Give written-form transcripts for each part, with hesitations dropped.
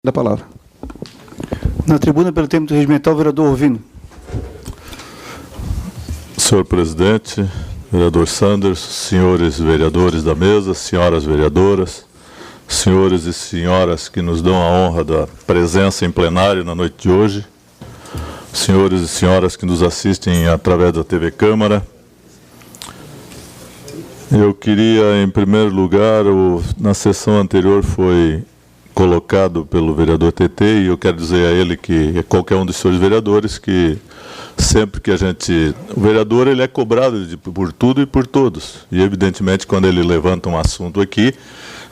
Da palavra. Na tribuna, pelo tempo regimental, o vereador Orvino. Senhor presidente, vereador Sanders, senhores vereadores da mesa, senhoras vereadoras, senhores e senhoras que nos dão a honra da presença em plenário na noite de hoje, senhores e senhoras que nos assistem através da TV Câmara. Eu queria, em primeiro lugar, na sessão anterior foi colocado pelo vereador TT, e eu quero dizer a ele que qualquer um dos senhores vereadores que sempre que o vereador ele é cobrado por tudo e por todos, e evidentemente quando ele levanta um assunto aqui,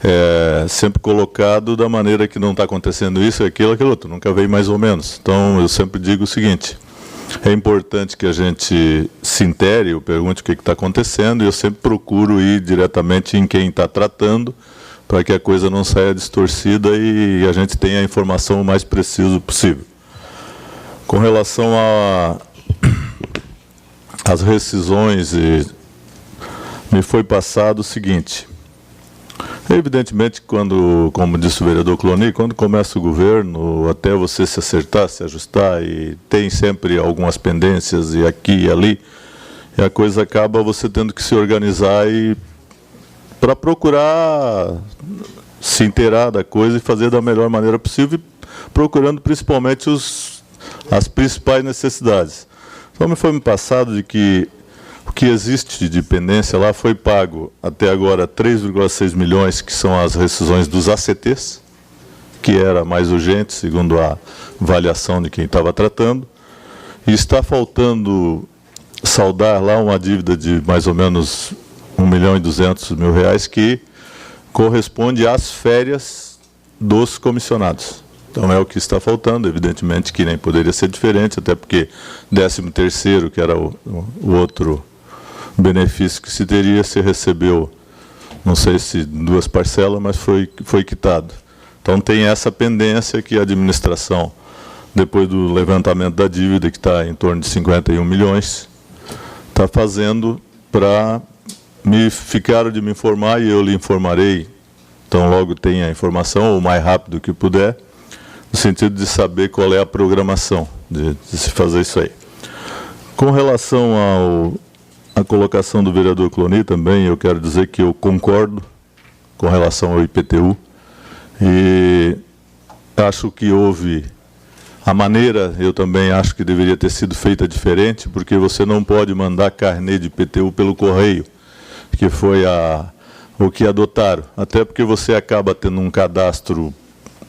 é sempre colocado da maneira que não está acontecendo isso, aquilo outro, nunca vem mais ou menos. Então eu sempre digo o seguinte: é importante que a gente se intere, eu pergunte o que está acontecendo, e eu sempre procuro ir diretamente em quem está tratando, para que a coisa não saia distorcida e a gente tenha a informação o mais preciso possível. Com relação às rescisões, me foi passado o seguinte: evidentemente, como disse o vereador Cloni, quando começa o governo, até você se acertar, se ajustar, e tem sempre algumas pendências, e aqui e ali, e a coisa acaba você tendo que se organizar para procurar se inteirar da coisa e fazer da melhor maneira possível, procurando principalmente as principais necessidades. Então, me foi passado de que o que existe de pendência lá foi pago até agora 3,6 milhões, que são as rescisões dos ACTs, que era mais urgente, segundo a avaliação de quem estava tratando, e está faltando saldar lá uma dívida de mais ou menos R$1.200.000, que corresponde às férias dos comissionados. Então é o que está faltando, evidentemente que nem poderia ser diferente, até porque 13º, que era o outro benefício que se teria, se recebeu, não sei se 2 parcelas, mas foi quitado. Então tem essa pendência que a administração, depois do levantamento da dívida, que está em torno de 51 milhões, está fazendo para ficaram de me informar, e eu lhe informarei, então logo tenha a informação, o mais rápido que puder, no sentido de saber qual é a programação de se fazer isso aí. Com relação à colocação do vereador Cloni também, eu quero dizer que eu concordo com relação ao IPTU, e acho que houve a maneira, eu também acho que deveria ter sido feita diferente, porque você não pode mandar carnê de IPTU pelo correio, que foi o que adotaram, até porque você acaba tendo um cadastro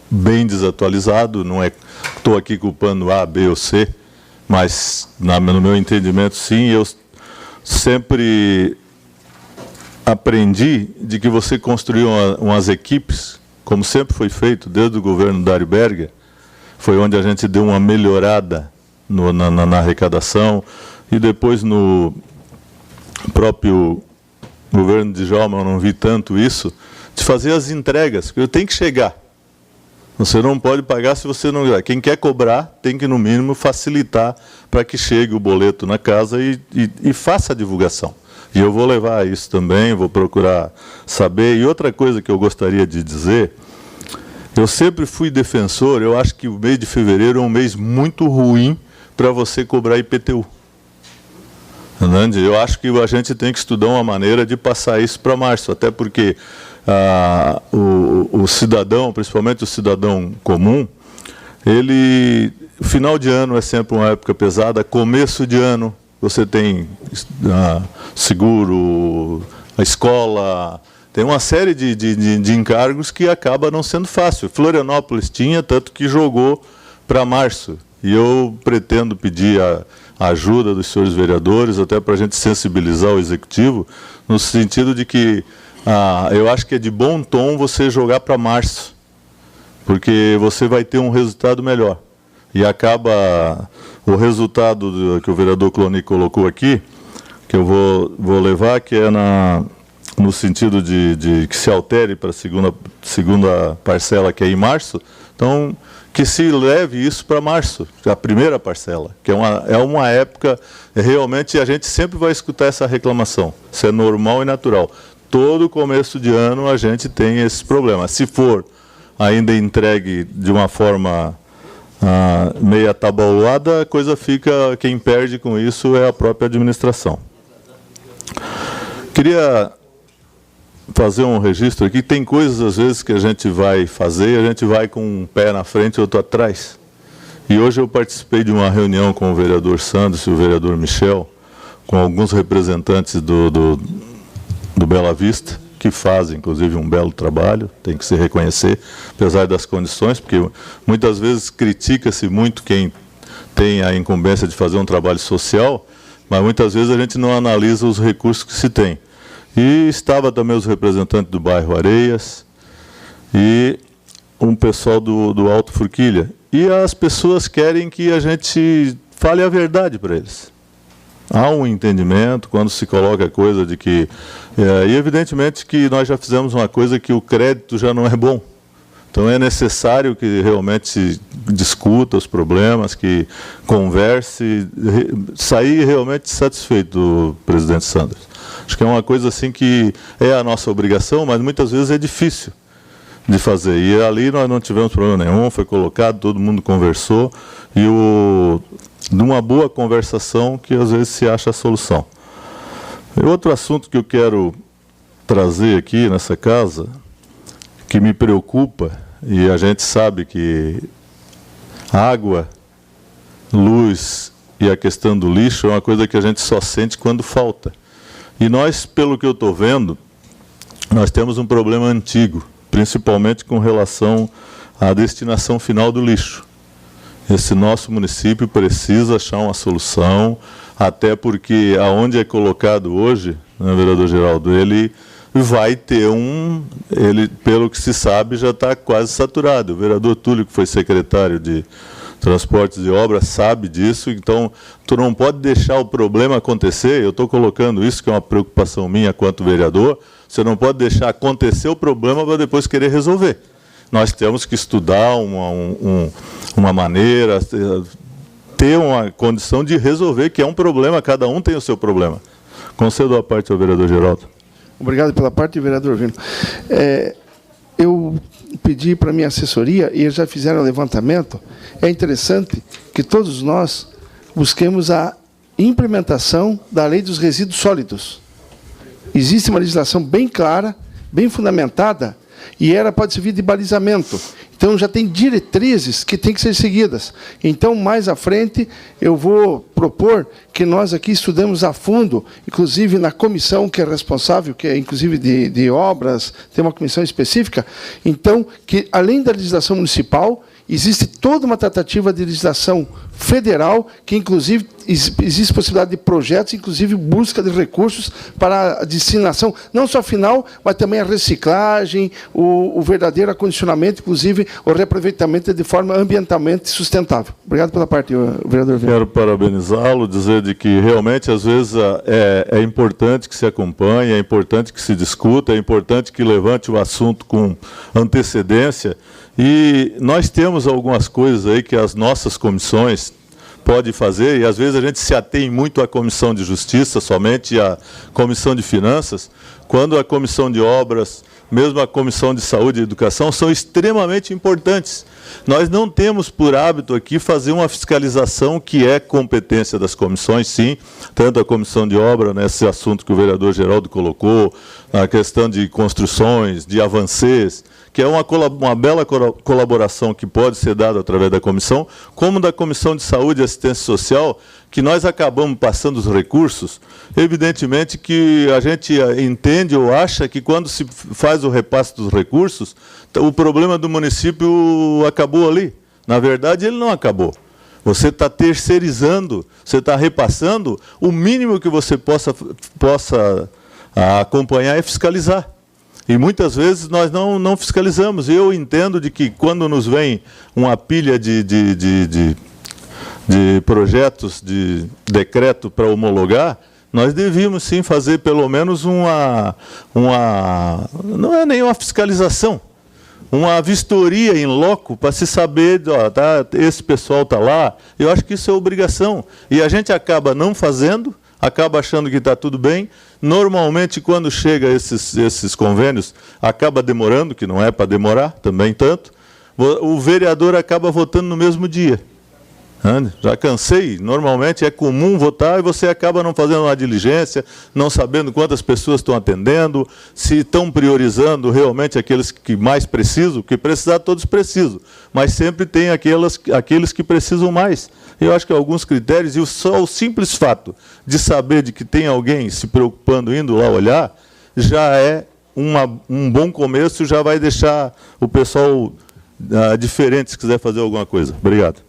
bem desatualizado. Não estou aqui culpando A, B ou C, mas no meu entendimento sim, eu sempre aprendi de que você construiu umas equipes, como sempre foi feito desde o governo Dário Berger, foi onde a gente deu uma melhorada na arrecadação, e depois no próprio governo de Djalma eu não vi tanto isso, de fazer as entregas, porque tem que chegar. Você não pode pagar se você não... Quem quer cobrar tem que, no mínimo, facilitar para que chegue o boleto na casa e faça a divulgação. E eu vou levar isso também, vou procurar saber. E outra coisa que eu gostaria de dizer, eu sempre fui defensor, eu acho que o mês de fevereiro é um mês muito ruim para você cobrar IPTU. Eu acho que a gente tem que estudar uma maneira de passar isso para março, até porque o cidadão, principalmente o cidadão comum, final de ano é sempre uma época pesada, começo de ano você tem seguro, a escola, tem uma série de encargos que acaba não sendo fácil. Florianópolis tinha, tanto que jogou para março, e eu pretendo pedir a ajuda dos senhores vereadores, até para a gente sensibilizar o executivo, no sentido de que eu acho que é de bom tom você jogar para março, porque você vai ter um resultado melhor. E acaba o resultado que o vereador Cloni colocou aqui, que eu vou levar, que é no sentido de que se altere para a segunda parcela, que é em março. Então, que se leve isso para março, a primeira parcela, que é uma época, realmente a gente sempre vai escutar essa reclamação, isso é normal e natural. Todo começo de ano a gente tem esse problema. Se for ainda entregue de uma forma meio atabalhoada, a coisa fica, quem perde com isso é a própria administração. Queria fazer um registro aqui. Tem coisas, às vezes, que a gente vai fazer e a gente vai com um pé na frente e outro atrás. E hoje eu participei de uma reunião com o vereador Sandro e o vereador Michel, com alguns representantes do Bela Vista, que fazem, inclusive, um belo trabalho, tem que se reconhecer, apesar das condições, porque muitas vezes critica-se muito quem tem a incumbência de fazer um trabalho social, mas muitas vezes a gente não analisa os recursos que se tem. E estava também os representantes do bairro Areias e um pessoal do Alto Forquilha. E as pessoas querem que a gente fale a verdade para eles. Há um entendimento quando se coloca a coisa de que... e evidentemente que nós já fizemos uma coisa que o crédito já não é bom. Então é necessário que realmente se discuta os problemas, que converse, sair realmente satisfeito do presidente Sanders. Acho que é uma coisa assim que é a nossa obrigação, mas muitas vezes é difícil de fazer. E ali nós não tivemos problema nenhum, foi colocado, todo mundo conversou, e numa boa conversação que às vezes se acha a solução. E outro assunto que eu quero trazer aqui nessa casa, que me preocupa, e a gente sabe que água, luz e a questão do lixo é uma coisa que a gente só sente quando falta. E nós, pelo que eu estou vendo, nós temos um problema antigo, principalmente com relação à destinação final do lixo. Esse nosso município precisa achar uma solução, até porque aonde é colocado hoje, né, vereador Geraldo, ele vai ter ele, pelo que se sabe, já está quase saturado. O vereador Túlio, que foi secretário de Transportes e Obras, sabe disso, então tu não pode deixar o problema acontecer. Eu estou colocando isso, que é uma preocupação minha quanto vereador, você não pode deixar acontecer o problema para depois querer resolver. Nós temos que estudar uma maneira, ter uma condição de resolver, que é um problema, cada um tem o seu problema. Concedo a parte ao vereador Geraldo. Obrigado pela parte, vereador Vino. Eu pedi para a minha assessoria, e eles já fizeram o levantamento. É interessante que todos nós busquemos a implementação da lei dos resíduos sólidos. Existe uma legislação bem clara, bem fundamentada, e ela pode servir de balizamento. Então, já tem diretrizes que têm que ser seguidas. Então, mais à frente, eu vou propor que nós aqui estudemos a fundo, inclusive na comissão que é responsável, que é inclusive de obras, tem uma comissão específica, então, que além da legislação municipal, existe toda uma tratativa de legislação federal, que inclusive existe possibilidade de projetos, inclusive busca de recursos para a destinação, não só final, mas também a reciclagem, o verdadeiro acondicionamento, inclusive o reaproveitamento de forma ambientalmente sustentável. Obrigado pela parte, vereador Vino. Quero parabenizá-lo, dizer de que realmente, às vezes, é importante que se acompanhe, é importante que se discuta, é importante que levante o assunto com antecedência. E nós temos algumas coisas aí que as nossas comissões podem fazer, e às vezes a gente se atém muito à Comissão de Justiça, somente à Comissão de Finanças, quando a Comissão de Obras, mesmo a Comissão de Saúde e Educação, são extremamente importantes. Nós não temos por hábito aqui fazer uma fiscalização que é competência das comissões, sim, tanto a Comissão de Obra, nesse assunto que o vereador Geraldo colocou, a questão de construções, de avancês, que é uma bela colaboração que pode ser dada através da comissão, como da Comissão de Saúde e Assistência Social, que nós acabamos passando os recursos. Evidentemente que a gente entende ou acha que quando se faz o repasse dos recursos, o problema do município acabou ali. Na verdade, ele não acabou. Você está terceirizando, você está repassando, o mínimo que você possa acompanhar é fiscalizar. E muitas vezes nós não fiscalizamos. Eu entendo de que quando nos vem uma pilha de projetos de decreto para homologar, nós devíamos sim fazer pelo menos não é nem uma fiscalização, uma vistoria em loco para se saber, ó, esse pessoal está lá. Eu acho que isso é obrigação. E a gente acaba não fazendo, acaba achando que está tudo bem. Normalmente, quando chega esses convênios, acaba demorando, que não é para demorar também tanto, o vereador acaba votando no mesmo dia. Já cansei, normalmente é comum votar e você acaba não fazendo uma diligência, não sabendo quantas pessoas estão atendendo, se estão priorizando realmente aqueles que mais precisam, porque precisar todos precisam, mas sempre tem aqueles que precisam mais. Eu acho que alguns critérios, e só o simples fato de saber de que tem alguém se preocupando, indo lá olhar, já é um bom começo, já vai deixar o pessoal diferente se quiser fazer alguma coisa. Obrigado.